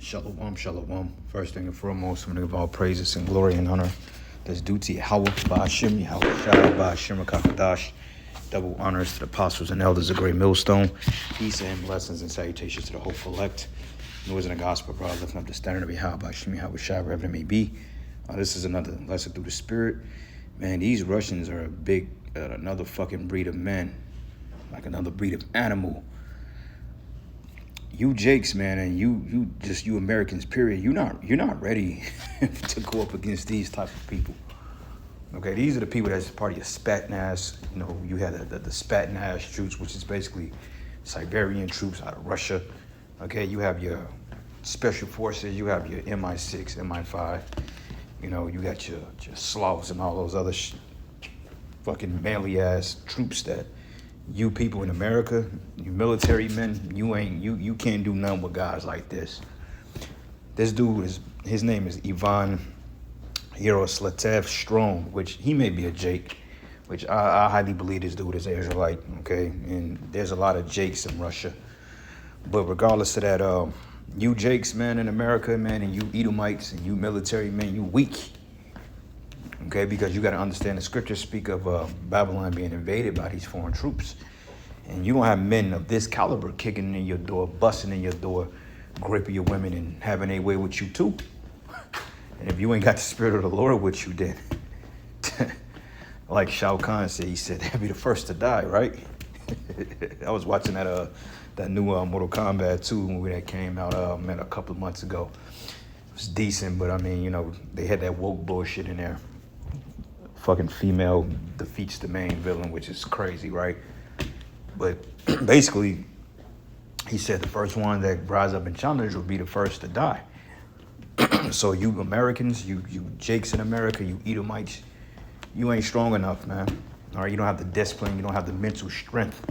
Shalom, shalom. First thing and foremost, I'm going to give all praises and glory and honor that's due to Yahweh, Ba'ashim, Yahweh Shai, Ba'ashim, Kakadash. Double honors to the apostles and elders of Great Millstone. Peace and blessings and salutations to the hopeful elect. Noise in the gospel, brother, lifting up the standard of Yahweh, Ba'ashim, Yahweh Shai, wherever it may be. This is another lesson through the Spirit. Man, these Russians are another fucking breed of men, like another breed of animal. You Jakes, man, and you Americans, period. You're not ready to go up against these type of people. Okay, these are the people that's part of your Spetsnaz. You know, you had the Spetsnaz troops, which is basically Siberian troops out of Russia. Okay, you have your special forces, you have your MI6, MI5. You know, you got your Slavs and all those other fucking manly ass troops that you people in America, you military men, you can't do nothing with guys like this. This dude his name is Ivan Yaroslav Strong, which he may be a Jake, which I highly believe this dude is an Israelite, okay? And there's a lot of Jakes in Russia. But regardless of that, you Jakes, man, in America, man, and you Edomites and you military men, you weak. Okay, because you got to understand the scriptures speak of Babylon being invaded by these foreign troops. And you don't have men of this caliber kicking in your door, busting in your door, gripping your women and having a way with you too. And if you ain't got the spirit of the Lord with you, then like Shao Kahn said, he said, they'll be the first to die, right? I was watching that new Mortal Kombat 2 movie that came out a couple of months ago. It was decent, but I mean, you know, they had that woke bullshit in there. Fucking female defeats the main villain, which is crazy, right? But basically, he said the first one that rise up and challenge will be the first to die. So you Americans, you Jakes in America, you Edomites, you ain't strong enough, man. All right, you don't have the discipline, you don't have the mental strength.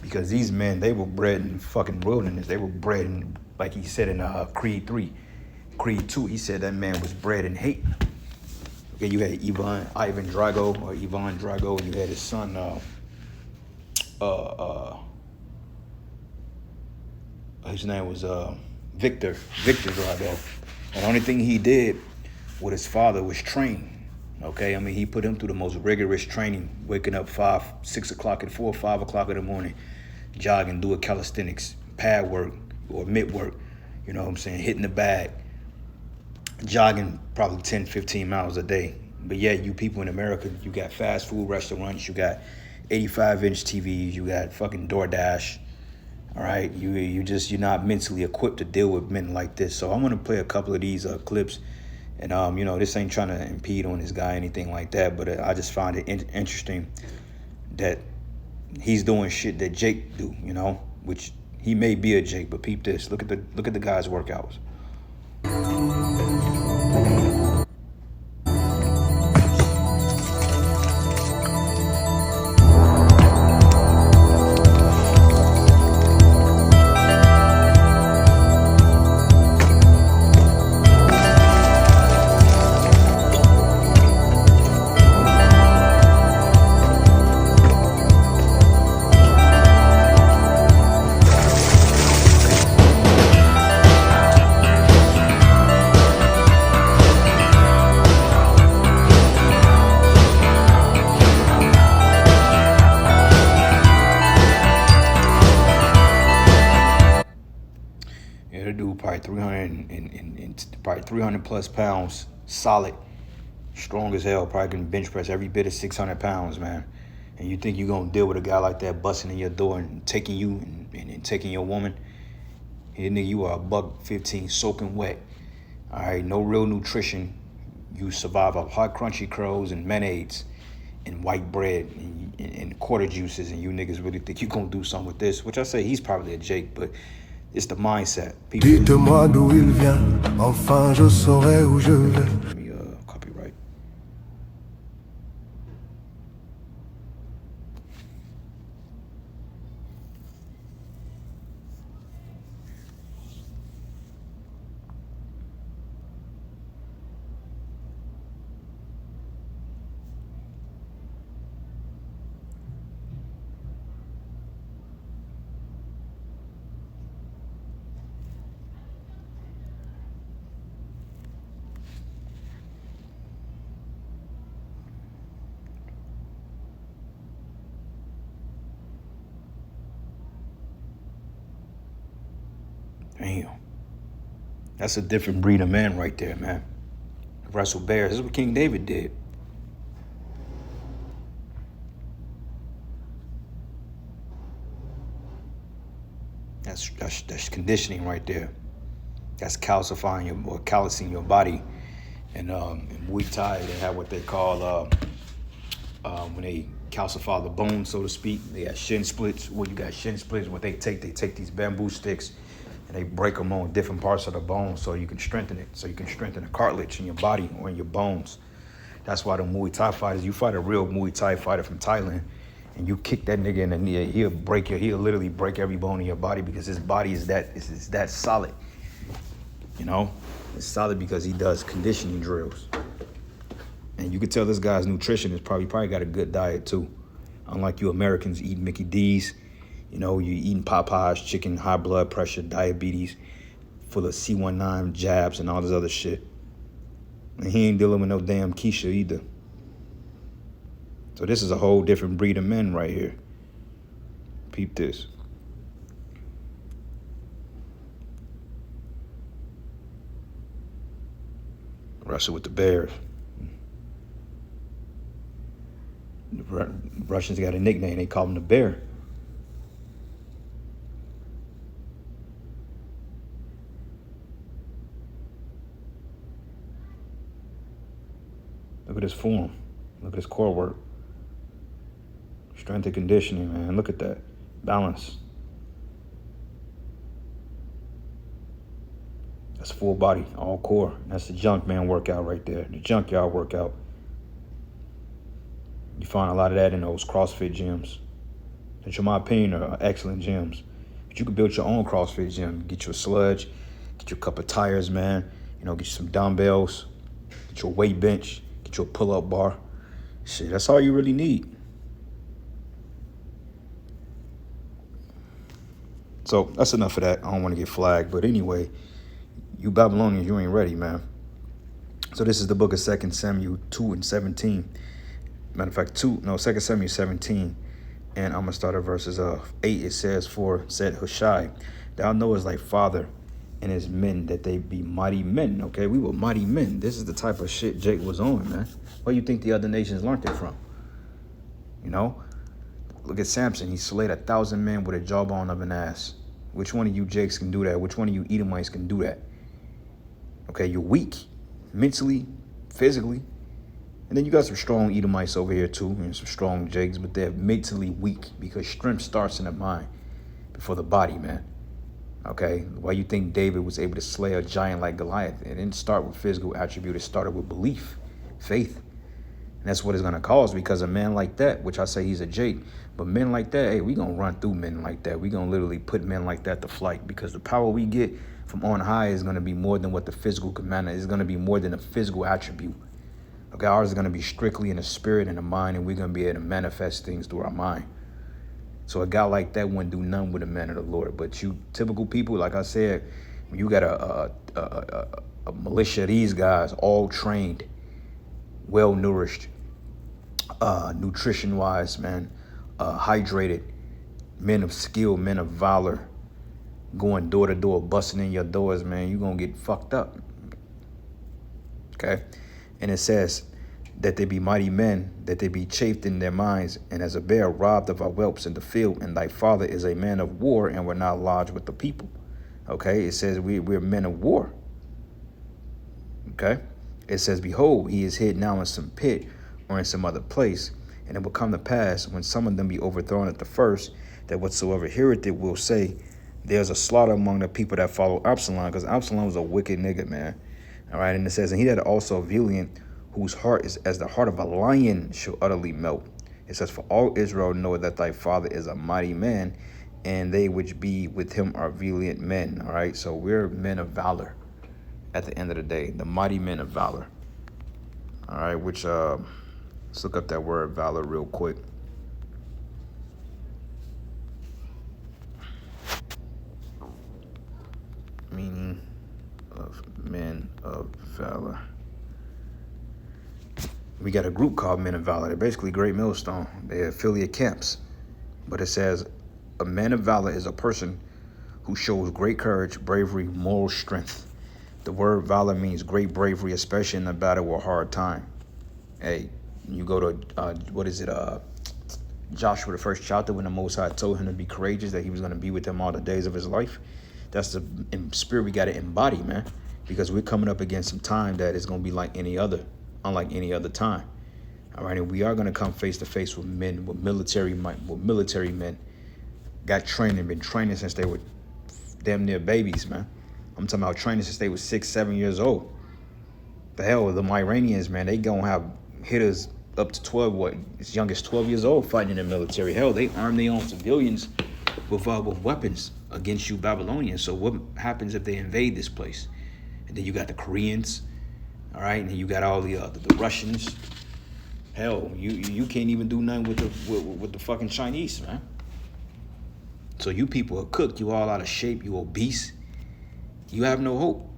Because these men, they were bred in fucking wilderness. They were bred in, like he said in Creed 3. Creed 2, he said that man was bred in hate. Okay, you had Ivan Drago, and you had his son, his name was Victor Drago. And the only thing he did with his father was train. Okay, I mean, he put him through the most rigorous training, waking up 5 o'clock in the morning, jogging, doing calisthenics, pad work or mid work, you know what I'm saying, hitting the bag, jogging probably 10, 15 miles a day. But yeah, you people in America, you got fast food restaurants, you got 85-inch TVs, you got fucking DoorDash. All right, you're not mentally equipped to deal with men like this. So I'm gonna play a couple of these clips, and you know, this ain't trying to impede on this guy, anything like that. But I just find it interesting that he's doing shit that Jake do, you know, which he may be a Jake, but peep this. Look at the guy's workouts. Yeah, the dude probably 300 plus pounds, solid, strong as hell. Probably can bench press every bit of 600 pounds, man. And you think you're gonna deal with a guy like that busting in your door and taking you and taking your woman? Here, nigga, you are a $1.15 soaking wet. All right, no real nutrition. You survive off hot crunchy crows and mayonnaise and white bread and quarter juices, and you niggas really think you gonna do something with this? Which I say he's probably a Jake, but it's the mindset. Dites-moi d'où il vient, enfin je saurai où je vais. Let me copyright. Damn. That's a different breed of man right there, man. Wrestle bears. This is what King David did. That's conditioning right there. That's callousing your body. And in Muay Thai, they have what they call when they calcify the bone, so to speak. They have shin splits. Well, you got shin splits. What they take these bamboo sticks and they break them on different parts of the bone so you can strengthen it. So you can strengthen the cartilage in your body or in your bones. That's why the Muay Thai fighters, you fight a real Muay Thai fighter from Thailand, and you kick that nigga in the knee, he'll literally break every bone in your body because his body is that solid. You know, it's solid because he does conditioning drills. And you can tell this guy's nutrition is probably got a good diet too. Unlike you Americans eating Mickey D's, you know, you're eating Popeyes, chicken, high blood pressure, diabetes, full of C19 jabs and all this other shit. And he ain't dealing with no damn Keisha either. So this is a whole different breed of men right here. Peep this. Wrestle with the bears. The Russians got a nickname. They call him the bear. Look at his form. Look at his core work. Strength and conditioning, man. Look at that. Balance. That's full body, all core. That's the junk man workout right there. The junkyard workout. You find a lot of that in those CrossFit gyms, which in my opinion are excellent gyms. But you can build your own CrossFit gym. Get you a sludge, get you a couple of tires, man. You know, get you some dumbbells, get you a weight bench, get you a pull-up bar. Shit, that's all you really need. So that's enough of that. I don't want to get flagged. But anyway, you Babylonians, you ain't ready, man. So this is the book of 2 Samuel 2 and 17. Matter of fact, 2 Samuel 17. And I'm going to start at verses 8. It says, "For said Hushai, thou knowest thy father and his men that they be mighty men." Okay, we were mighty men. This is the type of shit Jake was on, man. Where you think the other nations learned it from? You know? Look at Samson. He slayed 1,000 men with a jawbone of an ass. Which one of you Jakes can do that? Which one of you Edomites can do that? Okay, you're weak. Mentally, physically. And then you got some strong Edomites over here too, and some strong Jakes, but they're mentally weak because strength starts in the mind before the body, man. Okay? Why you think David was able to slay a giant like Goliath? It didn't start with physical attribute. It started with belief, faith. And that's what it's going to cause because a man like that, which I say he's a Jake, but men like that, hey, we going to run through men like that. We going to literally put men like that to flight because the power we get from on high is going to be more than what the physical command is. It's going to be more than a physical attribute. Okay, ours is going to be strictly in the spirit and the mind, and we're going to be able to manifest things through our mind. So a guy like that wouldn't do none with a man of the Lord. But you typical people, like I said, when you got a militia of these guys, all trained, well-nourished, nutrition-wise, man, hydrated, men of skill, men of valor, going door to door, busting in your doors, man, you're going to get fucked up. Okay? And it says that they be mighty men, that they be chafed in their minds, and as a bear robbed of our whelps in the field, and thy father is a man of war, and we're not lodged with the people. Okay? It says we're men of war. Okay? It says, behold, he is hid now in some pit or in some other place, and it will come to pass when some of them be overthrown at the first, that whatsoever heareth it will say, there's a slaughter among the people that follow Absalom, because Absalom was a wicked nigga, man. All right, and it says, and he that also valiant, whose heart is as the heart of a lion, shall utterly melt. It says, for all Israel know that thy father is a mighty man, and they which be with him are valiant men. All right, so we're men of valor at the end of the day, the mighty men of valor. All right, which, let's look up that word valor real quick. Meaning of men of valor. We got a group called Men of Valor. They're basically Great Millstone. They're affiliate camps. But it says a man of valor is a person who shows great courage, bravery, moral strength. The word valor means great bravery, especially in a battle or hard time. Hey, you go to, Joshua, the first chapter, when the Most High told him to be courageous, that he was going to be with him all the days of his life. That's the spirit we got to embody, man, because we're coming up against some time that is going to be unlike any other time. All right, and we are going to come face to face with men, with military men, been training since they were damn near babies, man. I'm talking about training since they were 6, 7 years old. The hell, the Iranians, man, they gonna have hitters up to 12, as young as 12 years old fighting in the military. Hell, they arm their own civilians with weapons against you Babylonians. So what happens if they invade this place? And then you got the Koreans, all right, and then you got all the Russians. Hell, you can't even do nothing with the fucking Chinese, man. So you people are cooked. You all out of shape. You obese. You have no hope.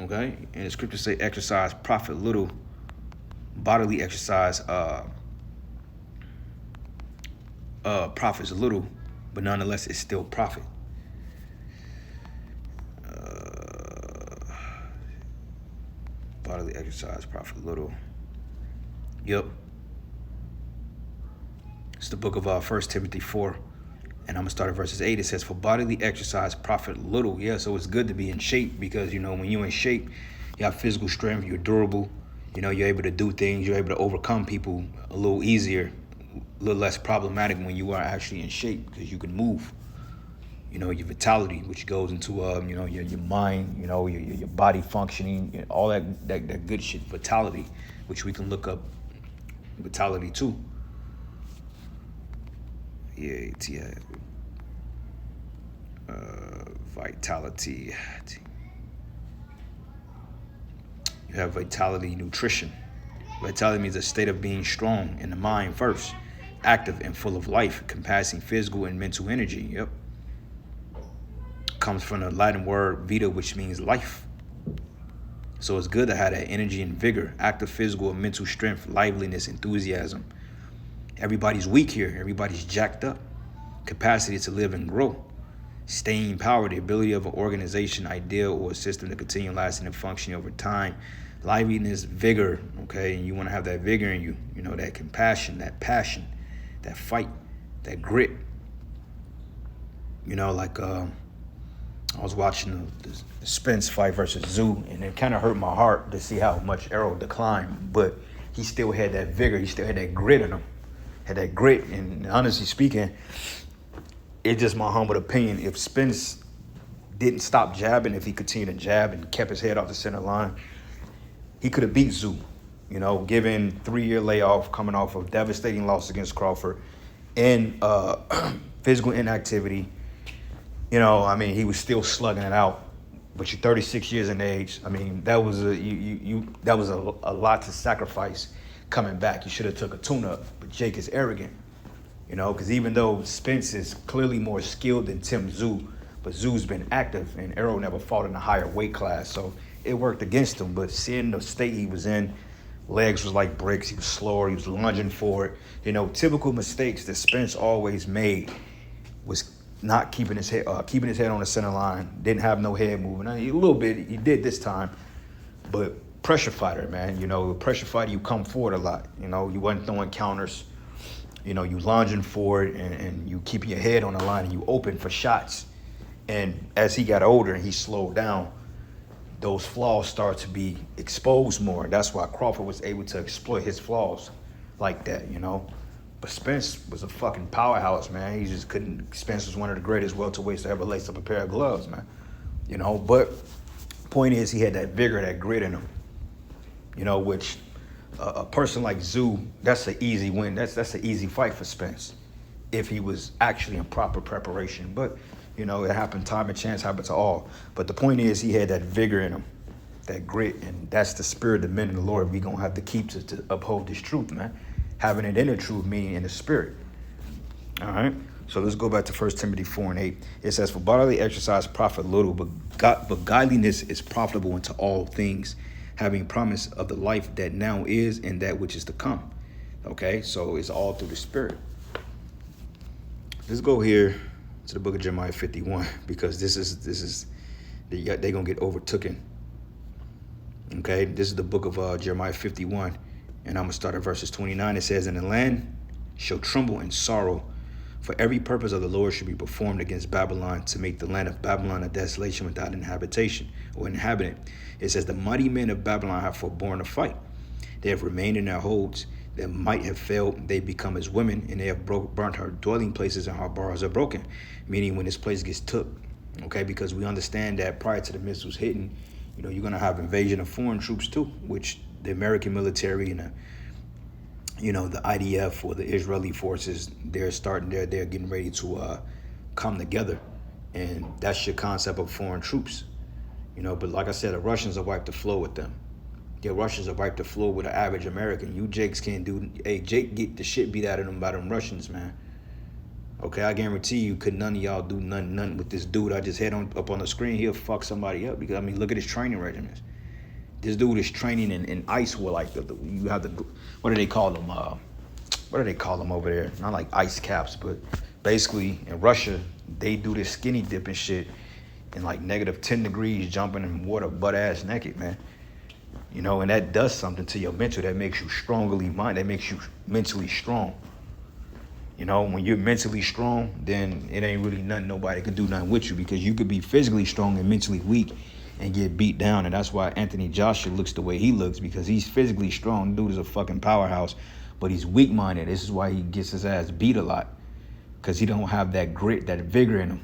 Okay? And the scriptures say exercise profit little. Bodily exercise profits little, but nonetheless it's still profit. Bodily exercise profit little. Yep. It's the book of 1 Timothy 4. And I'm going to start at verses 8. It says, for bodily exercise profit little. Yeah, so it's good to be in shape because, when you're in shape, you have physical strength, you're durable, you're able to do things, you're able to overcome people a little easier, a little less problematic when you are actually in shape because you can move. Your vitality, which goes into, your mind, your body functioning, all that good shit, vitality, which we can look up vitality too. Yeah, vitality. You have vitality nutrition. Vitality means a state of being strong in the mind first, active and full of life, compassing physical and mental energy. Yep. Comes from the Latin word vita, which means life. So it's good to have that energy and vigor, active physical and mental strength, liveliness, enthusiasm. Everybody's weak here. Everybody's jacked up. Capacity to live and grow. Staying power, the ability of an organization, idea, or a system to continue lasting and functioning over time. Liveliness, vigor, okay? And you want to have that vigor in you, that compassion, that passion, that fight, that grit. I was watching the Spence fight versus Zoo, and it kind of hurt my heart to see how much Errol declined, but he still had that vigor. He still had that grit in him. Had that grit, and honestly speaking, it's just my humble opinion. If Spence didn't stop jabbing, if he continued to jab and kept his head off the center line, he could have beat Zoo. Given 3-year layoff, coming off of devastating loss against Crawford, and physical inactivity. He was still slugging it out. But you're 36 years in age. That was a lot to sacrifice coming back. You should have took a tune-up. But Jake is arrogant. Because even though Spence is clearly more skilled than Tim Tszyu, but Zoo's been active, and Errol never fought in a higher weight class, so it worked against him. But seeing the state he was in, legs was like bricks, he was slower, he was lunging for it. Typical mistakes that Spence always made was not keeping his head on the center line, didn't have no head moving. A little bit, he did this time, but pressure fighter, man. Pressure fighter, you come forward a lot. You wasn't throwing counters. You lunging forward and you keep your head on the line and you open for shots. And as he got older and he slowed down, those flaws start to be exposed more. That's why Crawford was able to exploit his flaws like that, But Spence was a fucking powerhouse, man. He just couldn't. Spence was one of the greatest welterweights to ever lace up a pair of gloves, man. But point is, he had that vigor, that grit in him. Which a person like Tszyu, that's an easy win. That's an easy fight for Spence if he was actually in proper preparation. But it happened. Time and chance happen to all. But the point is, he had that vigor in him, that grit, and that's the spirit of men in the Lord we gonna have to keep to uphold this truth, man. Having it in the truth, meaning in the spirit. All right. So let's go back to 1 Timothy 4:8. It says, for bodily exercise profit little, but godliness is profitable unto all things, having promise of the life that now is and that which is to come. Okay, so it's all through the spirit. Let's go here to the book of Jeremiah 51, because they're gonna get overtaken. Okay, this is the book of Jeremiah 51, and I'm gonna start at verses 29. It says, "And the land shall tremble in sorrow, for every purpose of the Lord should be performed against Babylon, to make the land of Babylon a desolation without inhabitation or inhabitant." It says, "The mighty men of Babylon have forborne to fight. They have remained in their holds. Their might have failed. They become as women, and they have burnt her dwelling places, and her bars are broken." Meaning when this place gets took, okay, because we understand that prior to the missiles hitting, you're going to have invasion of foreign troops too, which the American military and the IDF or the Israeli forces, they're getting ready to come together. And that's your concept of foreign troops. But like I said, the Russians have wiped the floor with them. The Russians have wiped the floor with an average American. You Jakes can't do. Hey, Jake get the shit beat out of them by them Russians, man. Okay, I guarantee you, could none of y'all do nothing with this dude I just had up on the screen. He'll fuck somebody up, because look at his training regimens. This dude is training in ice war, like you have the, what do they call them? What do they call them over there? Not like ice caps, but basically in Russia they do this skinny dipping shit in like -10 degrees, jumping in water butt ass naked, man. And that does something to your mental. That makes you that makes you mentally strong. When you're mentally strong, then it ain't really nothing nobody can do nothing with you, because you could be physically strong and mentally weak and get beat down. And that's why Anthony Joshua looks the way he looks, because he's physically strong. Dude is a fucking powerhouse, but he's weak-minded. This is why he gets his ass beat a lot, because he don't have that grit, that vigor in him.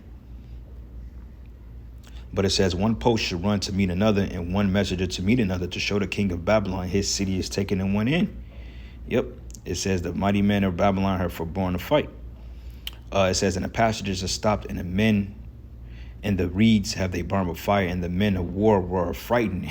But it says, "One post should run to meet another, and one messenger to meet another, to show the king of Babylon his city is taken and went in." Yep. It says, "The mighty men of Babylon have forborne to fight." It says, "And the passages are stopped, and the men and the reeds have they burned with fire, and the men of war were frightened."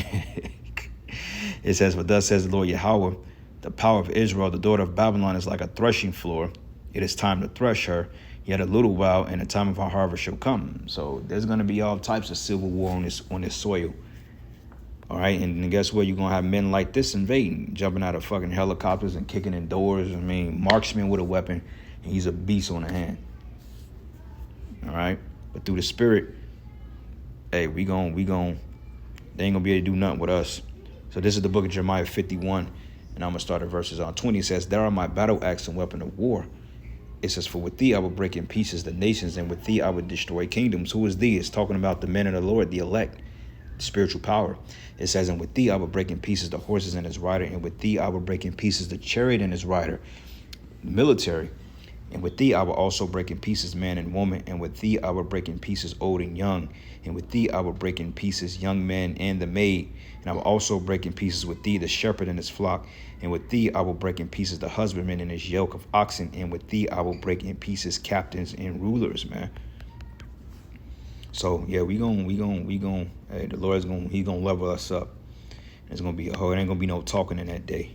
It says, "For thus says the Lord Yahweh, the power of Israel, the daughter of Babylon, is like a threshing floor. It is time to thresh her. Yet a little while, and the time of her harvest shall come." So there's going to be all types of civil war on this soil. All right, and guess what? You're going to have men like this invading, jumping out of fucking helicopters and kicking in doors. Marksman with a weapon, and he's a beast on the hand. All right, but through the spirit, hey, they ain't going to be able to do nothing with us. So this is the book of Jeremiah 51, and I'm going to start at verses 20. It says, "There are my battle axe and weapon of war." It says, "For with thee I will break in pieces the nations, and with thee I will destroy kingdoms." Who is thee? It's talking about the men of the Lord, the elect, spiritual power. It says, "And with thee I will break in pieces the horses and his rider, and with thee I will break in pieces the chariot and his rider," military. "And with thee I will also break in pieces man and woman, and with thee I will break in pieces old and young, and with thee I will break in pieces young men and the maid, and I will also break in pieces with thee the shepherd and his flock, and with thee I will break in pieces the husbandman and his yoke of oxen, and with thee I will break in pieces captains and rulers," man. So yeah, we gon' hey, the Lord's he's gonna level us up. It's gonna be it ain't gonna be no talking in that day.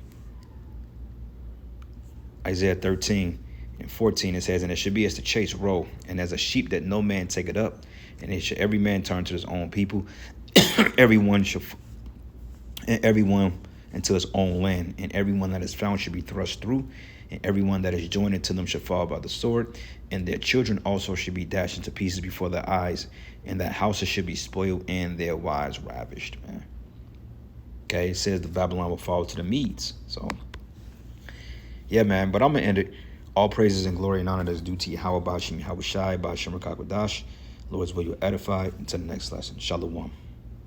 Isaiah 13:14, it says, "And it should be as the chase roll, and as a sheep that no man take it up, and it should every man turn to his own people, everyone into his own land, and everyone that is found should be thrust through, and everyone that is joined to them should fall by the sword, and their children also should be dashed into pieces before their eyes, and their houses should be spoiled, and their wives ravished," man. Okay, it says the Babylon will fall to the Medes. So yeah, man, but I'm gonna end it. All praises and glory and honor that's due to Yahweh Bashim Yahweh Shai Bashim Rakakwadash. Lord's will you edify. Until the next lesson. Shalom.